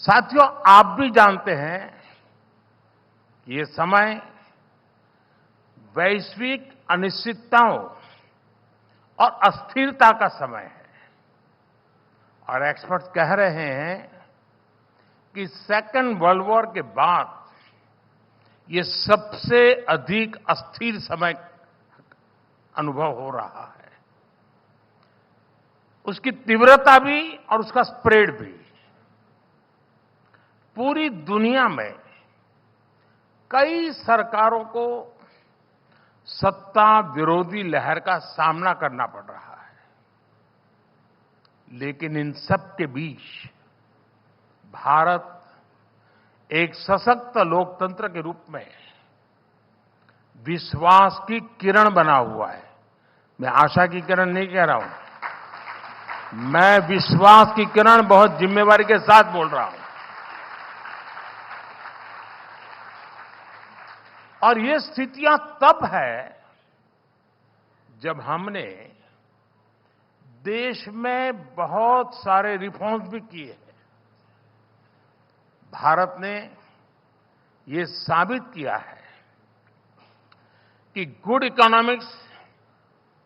साथियों, आप भी जानते हैं कि ये समय वैश्विक अनिश्चितताओं और अस्थिरता का समय है और एक्सपर्ट्स कह रहे हैं कि सेकेंड वर्ल्ड वॉर के बाद ये सबसे अधिक अस्थिर समय अनुभव हो रहा है। उसकी तीव्रता भी और उसका स्प्रेड भी पूरी दुनिया में कई सरकारों को सत्ता विरोधी लहर का सामना करना पड़ रहा है, लेकिन इन सब के बीच भारत एक सशक्त लोकतंत्र के रूप में विश्वास की किरण बना हुआ है। मैं आशा की किरण नहीं कह रहा हूं, मैं विश्वास की किरण बहुत जिम्मेवारी के साथ बोल रहा हूं। और ये स्थितियां तब है जब हमने देश में बहुत सारे रिफॉर्म्स भी किए हैं। भारत ने ये साबित किया है कि गुड इकोनॉमिक्स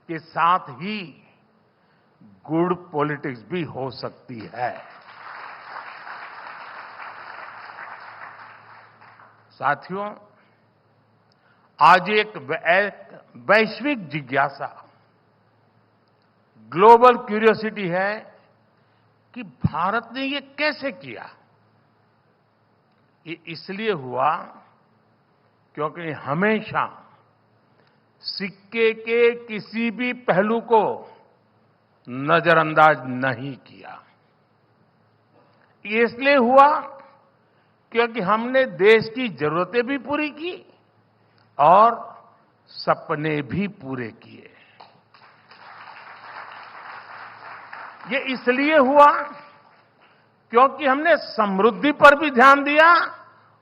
के साथ ही गुड पॉलिटिक्स भी हो सकती है। साथियों, आज एक वैश्विक जिज्ञासा, ग्लोबल क्यूरियोसिटी है कि भारत ने ये कैसे किया। ये इसलिए हुआ क्योंकि हमेशा सिक्के के किसी भी पहलू को नजरअंदाज नहीं किया। ये इसलिए हुआ क्योंकि हमने देश की जरूरतें भी पूरी की और सपने भी पूरे किए। ये इसलिए हुआ क्योंकि हमने समृद्धि पर भी ध्यान दिया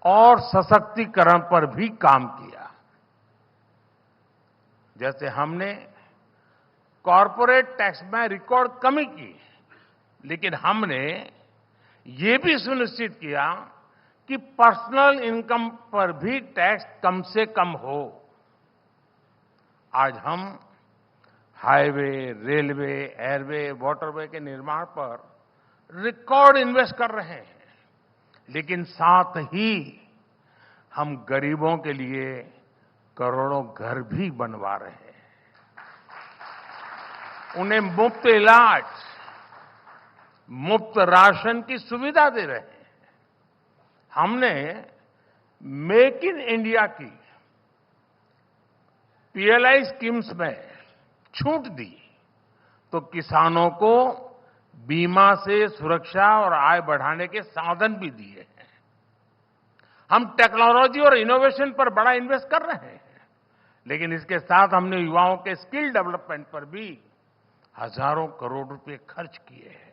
और सशक्तिकरण पर भी काम किया। जैसे हमने कॉरपोरेट टैक्स में रिकॉर्ड कमी की, लेकिन हमने ये भी सुनिश्चित किया कि पर्सनल इनकम पर भी टैक्स कम से कम हो। आज हम हाईवे, रेलवे, एयरवे, वाटरवे के निर्माण पर रिकॉर्ड इन्वेस्ट कर रहे हैं, लेकिन साथ ही हम गरीबों के लिए करोड़ों घर भी बनवा रहे हैं। उन्हें मुफ्त इलाज, मुफ्त राशन की सुविधा दे रहे हैं। हमने मेक इन इंडिया की पीएलआई स्कीम्स में छूट दी तो किसानों को बीमा से सुरक्षा और आय बढ़ाने के साधन भी दिए हैं। हम टेक्नोलॉजी और इनोवेशन पर बड़ा इन्वेस्ट कर रहे हैं, लेकिन इसके साथ हमने युवाओं के स्किल डेवलपमेंट पर भी हजारों करोड़ रुपए खर्च किए हैं।